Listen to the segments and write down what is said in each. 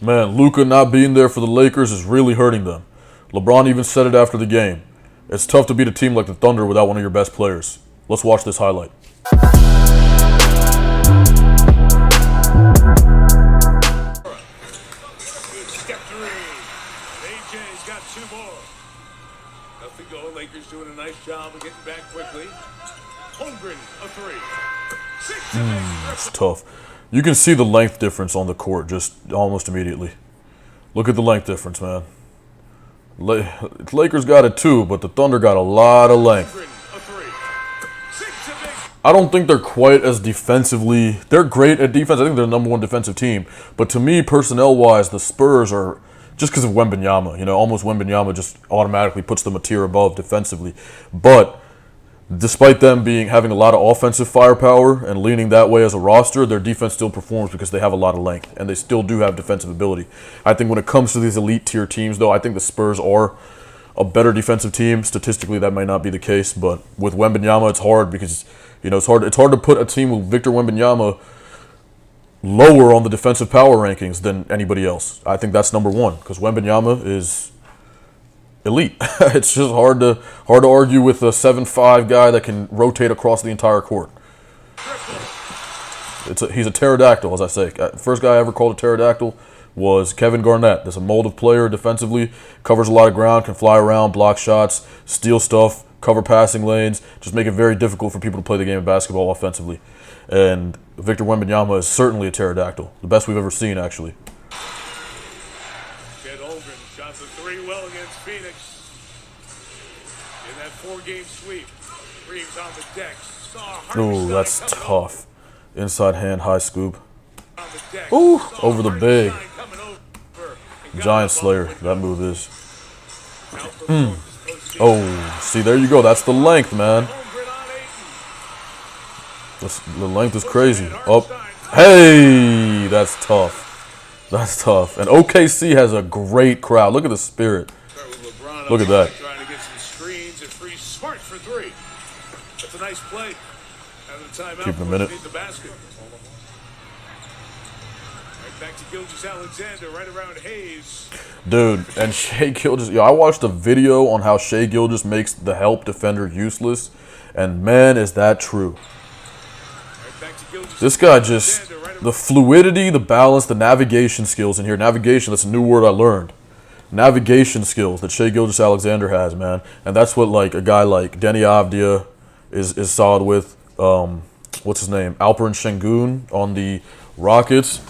Man, Luka not being there for the Lakers is really hurting them. LeBron even said it after the game. It's tough to beat a team like the Thunder without one of your best players. Let's watch this highlight. Step three. AJ's got two more. Nothing going. Lakers doing a nice job of getting back quickly. Holmgren, a three. It's tough. You can see the length difference on the court just almost immediately. Look at the length difference, man. Lakers got it too, but the Thunder got a lot of length. I don't think they're quite as defensively. They're great at defense. I think they're the #1 defensive team. But to me, personnel-wise, the Spurs are, just because of Wembanyama, almost Wembanyama just automatically puts them a tier above defensively. But despite them having a lot of offensive firepower and leaning that way as a roster, their defense still performs because they have a lot of length and they still do have defensive ability. I think when it comes to these elite tier teams, though, I think the Spurs are a better defensive team. Statistically, that might not be the case, but with Wembanyama, it's hard because it's hard to put a team with Victor Wembanyama lower on the defensive power rankings than anybody else. I think that's #1 because Wembanyama is elite. It's just hard to argue with a 7'5" guy that can rotate across the entire court. He's a pterodactyl, as I say. First guy I ever called a pterodactyl was Kevin Garnett. There's a mold of player defensively, covers a lot of ground, can fly around, block shots, steal stuff, cover passing lanes, just make it very difficult for people to play the game of basketball offensively. And Victor Wembanyama is certainly a pterodactyl, the best we've ever seen, actually. Chet Holmgren shot the three well against Phoenix. In that 4-game sweep, Reeves on the deck. Ooh, that's tough. Inside hand, high scoop. Ooh, over the big. Giant Slayer, that move is. Oh, see, there you go. That's the length, man. The length is crazy. Up. Hey, that's tough. That's tough. And OKC has a great crowd. Look at the spirit. Look at that. Trying to get some screens and free Smart for three. That's a nice play. Keep it a minute. Back to Gilgeous-Alexander, right around Hayes. Dude, and Shai Gilgeous. I watched a video on how Shai Gilgeous makes the help defender useless, and man, is that true. This guy just, the fluidity, the balance, the navigation skills in here. Navigation, that's a new word I learned. Navigation skills that Shai Gilgeous-Alexander has, man. And that's what a guy like Denny Avdia is solid with. What's his name? Alperen Şengün on the Rockets.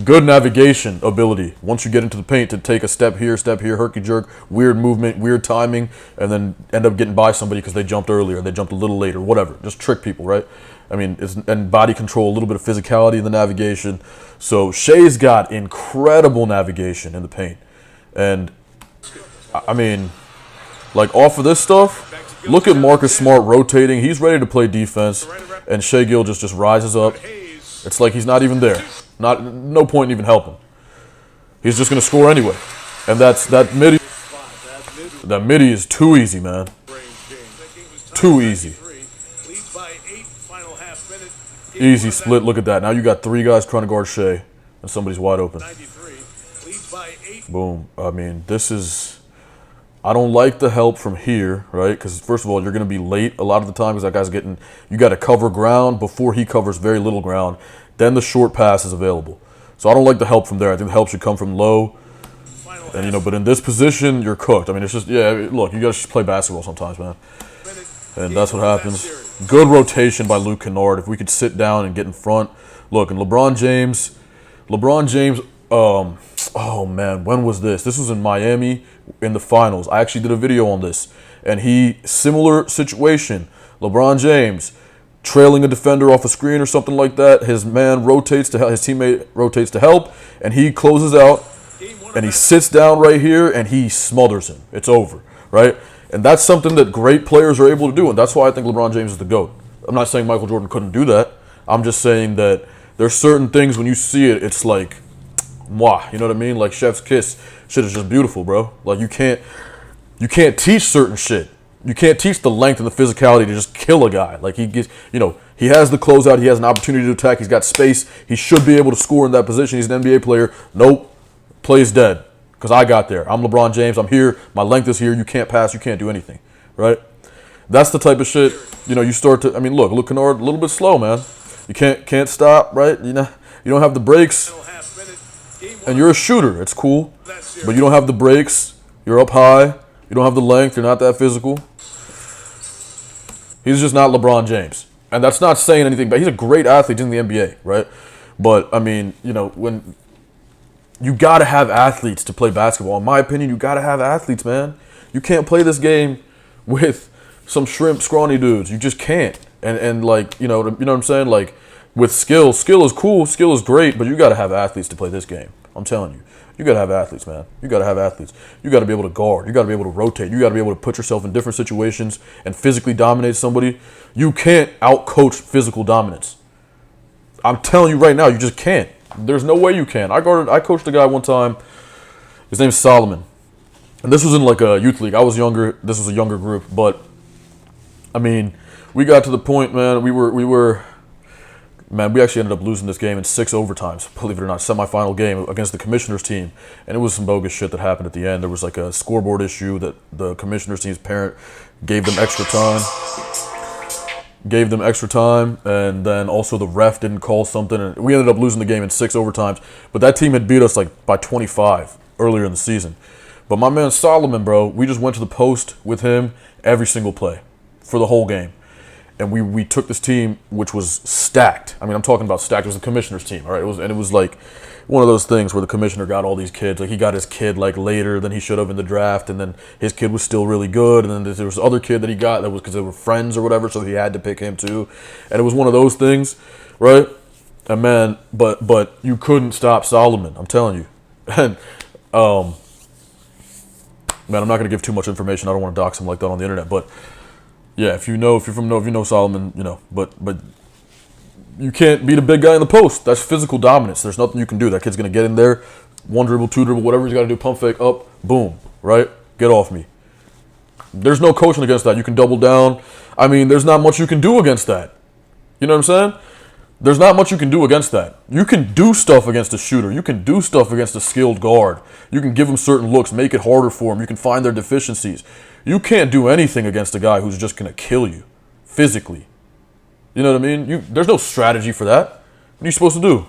Good navigation ability. Once you get into the paint, to take a step here, herky jerk, weird movement, weird timing, and then end up getting by somebody because they jumped earlier, they jumped a little later, whatever. Just trick people, right? I mean, and body control, a little bit of physicality in the navigation. So Shai's got incredible navigation in the paint. And, I mean, off of this stuff, look at Marcus Smart rotating. He's ready to play defense, and Shai Gilgeous just rises up. It's like he's not even there. No point in even helping. He's just going to score anyway. And that midi is too easy, man. Too easy. Easy split. Look at that. Now you got 3 guys trying to guard Shai, and somebody's wide open. Boom. I mean, this is... I don't like the help from here, right? Because, first of all, you're going to be late a lot of the time because that guy's getting... You got to cover ground before he covers very little ground. Then the short pass is available. So I don't like the help from there. I think the help should come from low. And, but in this position, you're cooked. I mean, it's just... Yeah, look, you got to play basketball sometimes, man. And that's what happens. Good rotation by Luke Kennard. If we could sit down and get in front. Look, and LeBron James, oh man, when was this? This was in Miami in the finals. I actually did a video on this. And similar situation. LeBron James trailing a defender off a screen or something like that. His man rotates to help, his teammate rotates to help, and he closes out, and he sits down right here, and he smothers him. It's over, right? And that's something that great players are able to do, and that's why I think LeBron James is the GOAT. I'm not saying Michael Jordan couldn't do that. I'm just saying that there's certain things when you see it, it's like, mwah, you know what I mean? Like chef's kiss. Shit is just beautiful, bro. Like you can't teach certain shit. You can't teach the length and the physicality to just kill a guy. Like he He has the closeout. He has an opportunity to attack. He's got space. He should be able to score in that position. He's an NBA player. Nope. Plays dead. Because I got there. I'm LeBron James. I'm here. My length is here. You can't pass. You can't do anything. Right? That's the type of shit, you start to, look, Kennard, a little bit slow, man. You can't stop, right? You don't have the brakes. And you're a shooter. It's cool. But you don't have the brakes. You're up high. You don't have the length. You're not that physical. He's just not LeBron James. And that's not saying anything, but he's a great athlete in the NBA, right? But, when you got to have athletes to play basketball. In my opinion, you got to have athletes, man. You can't play this game with some shrimp scrawny dudes. You just can't. And you know what I'm saying? Like, with skill is cool, skill is great, but you got to have athletes to play this game. I'm telling you. You got to have athletes, man. You got to have athletes. You got to be able to guard. You got to be able to rotate. You got to be able to put yourself in different situations and physically dominate somebody. You can't out-coach physical dominance. I'm telling you right now, you just can't. There's no way you can. I coached a guy one time. His name's Solomon. And this was in like a youth league. I was younger. This was a younger group. But, we got to the point, man, we actually ended up losing this game in 6 overtimes, believe it or not, semifinal game against the commissioner's team. And it was some bogus shit that happened at the end. There was like a scoreboard issue that the commissioner's team's parent gave them extra time, and then also the ref didn't call something, and we ended up losing the game in 6 overtimes. But that team had beat us like by 25 earlier in the season. But my man Solomon, bro, we just went to the post with him every single play for the whole game. And we took this team, which was stacked. I'm talking about stacked. It was the commissioner's team, all right? It was like one of those things where the commissioner got all these kids. Like, he got his kid like later than he should have in the draft, and then his kid was still really good. And then there was other kid that he got that was because they were friends or whatever, so he had to pick him too. And it was one of those things, right? And man, but you couldn't stop Solomon. I'm telling you. And man, I'm not gonna give too much information. I don't want to dox him like that on the internet, but. Yeah, if you know Solomon, but you can't beat a big guy in the post. That's physical dominance. There's nothing you can do. That kid's gonna get in there, 1 dribble, 2 dribble, whatever he's got to do, pump fake, up, boom, right? Get off me. There's no coaching against that. You can double down. There's not much you can do against that. You know what I'm saying? There's not much you can do against that. You can do stuff against a shooter. You can do stuff against a skilled guard. You can give them certain looks, make it harder for them. You can find their deficiencies. You can't do anything against a guy who's just going to kill you physically. You know what I mean? There's no strategy for that. What are you supposed to do?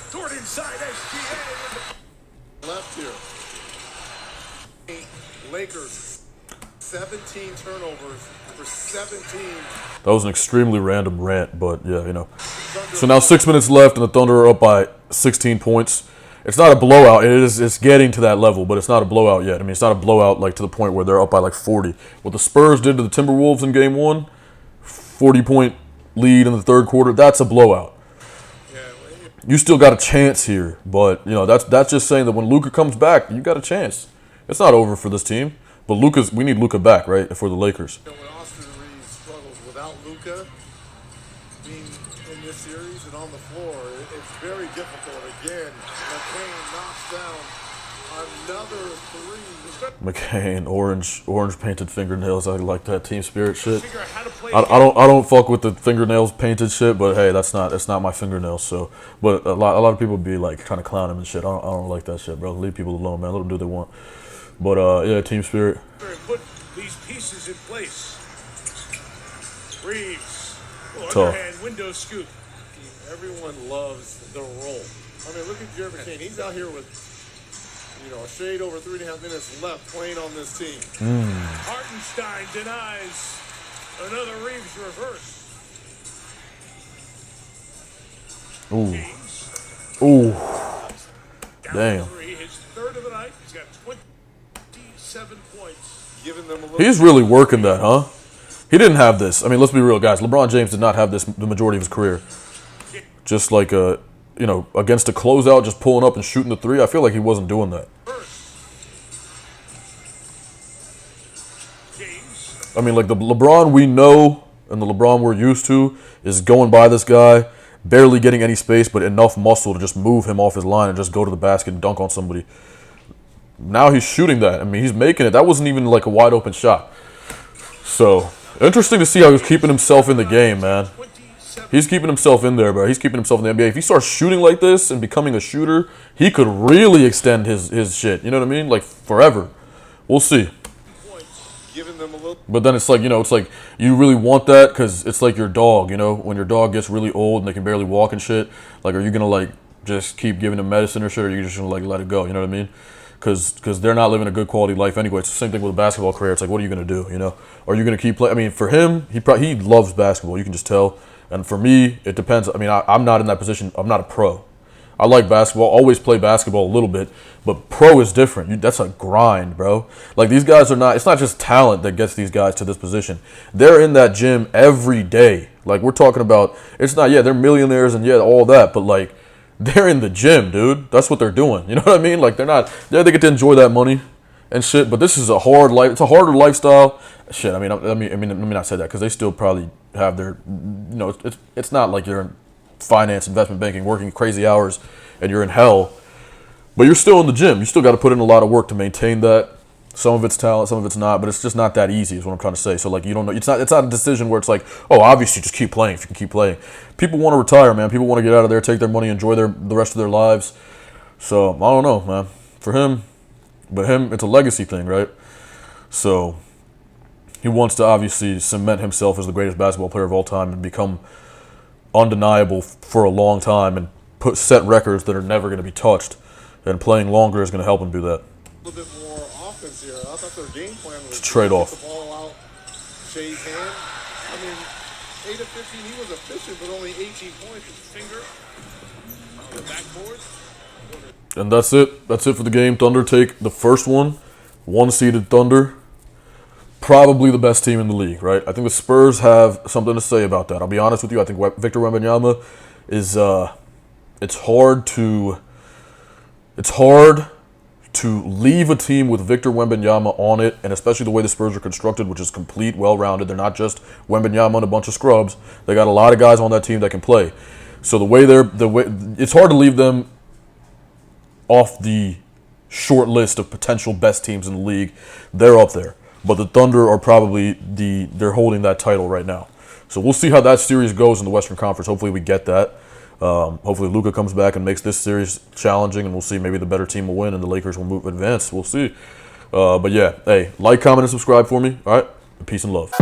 Toward inside SGA. Left here. Lakers, 17 turnovers for 17. That was an extremely random rant, but yeah, So now 6 minutes left, and the Thunder are up by 16 points. It's not a blowout. It's getting to that level, but it's not a blowout yet. It's not a blowout like to the point where they're up by like 40. What the Spurs did to the Timberwolves in Game 1, 40-point lead in the third quarter, that's a blowout. You still got a chance here, but that's just saying that when Luka comes back, you got a chance. It's not over for this team, but we need Luka back, right, for the Lakers. When Austin Reeves struggles without Luka being in this series and on the floor, it's very difficult. Again, McCain knocks down another 3. McCain, orange painted fingernails. I like that team spirit shit. I don't fuck with the fingernails painted shit, but hey, that's not my fingernails. So, but a lot of people be like trying to clown him and shit. I don't like that shit, bro. Leave people alone, man. Let them do what they want. But yeah, team spirit. Put these pieces in place. Reeves, underhand window scoop. Everyone loves the roll. Look at Jeremy McCain. He's out here with, a shade over 3.5 minutes left playing on this team. Hartenstein denies another Reeves reverse. Ooh. Damn. His third of the night. He's got 27 points. Giving them a little. He's really working that, huh? He didn't have this. Let's be real, guys. LeBron James did not have this the majority of his career. Just like against a closeout, just pulling up and shooting the 3. I feel like he wasn't doing that. Like the LeBron we know and the LeBron we're used to is going by this guy, barely getting any space, but enough muscle to just move him off his line and just go to the basket and dunk on somebody. Now he's shooting that. He's making it. That wasn't even like a wide open shot. So, interesting to see how he's keeping himself in the game, man. He's keeping himself in there, bro. He's keeping himself in the NBA. If he starts shooting like this and becoming a shooter, he could really extend his shit. You know what I mean? Like, forever. We'll see. But then it's like, you know, it's like you really want that because it's like your dog, you know? When your dog gets really old and they can barely walk and shit, like, are you going to, like, just keep giving them medicine or shit, or are you just going to, like, let it go? You know what I mean? Because they're not living a good quality life anyway. It's the same thing with a basketball career. It's like, what are you going to do, you know? Are you going to keep playing? I mean, for him, he loves basketball. You can just tell. And for me, it depends. I mean, I'm not in that position. I'm not a pro. I like basketball. Always play basketball a little bit. But pro is different. That's a grind, bro. Like, these guys are not. It's not just talent that gets these guys to this position. They're in that gym every day. Like, we're talking about. It's not. Yeah, they're millionaires and yeah, all that. But like, they're in the gym, dude. That's what they're doing. You know what I mean? Like, they're not. Yeah, they get to enjoy that money and shit. But this is a hard life. It's a harder lifestyle. Shit. I mean, let me not say that because they still probably have their. You know, it's not like you're in finance, investment banking, working crazy hours, and you're in hell. But you're still in the gym. You still got to put in a lot of work to maintain that. Some of it's talent, some of it's not, but it's just not that easy is what I'm trying to say. So, like, you don't know. It's not a decision where it's like, oh, obviously just keep playing if you can keep playing. People want to retire, man. People want to get out of there, take their money, enjoy the rest of their lives. So, I don't know, man. For him, it's a legacy thing, right? So, he wants to obviously cement himself as the greatest basketball player of all time and become undeniable for a long time and set records that are never going to be touched. And playing longer is going to help him do that. A little bit more offense here. I thought their game plan was to trade off. The ball out, Shea's hand. I mean, 8 of 15, he was efficient, but only 18 points. His finger on the backboard. And that's it. That's it for the game. Thunder take the first one-seeded Thunder. Probably the best team in the league, right? I think the Spurs have something to say about that. I'll be honest with you. I think Victor Wembanyama is. It's hard to leave a team with Victor Wembanyama on it, and especially the way the Spurs are constructed, which is complete, well-rounded. They're not just Wembanyama and a bunch of scrubs. They got a lot of guys on that team that can play. So the way it's hard to leave them off the short list of potential best teams in the league. They're up there, but the Thunder are probably they're holding that title right now. So we'll see how that series goes in the Western Conference. Hopefully we get that. Hopefully Luka comes back and makes this series challenging, and we'll see. Maybe the better team will win, and the Lakers will advance. We'll see. But yeah, hey, like, comment, and subscribe for me. All right, peace and love.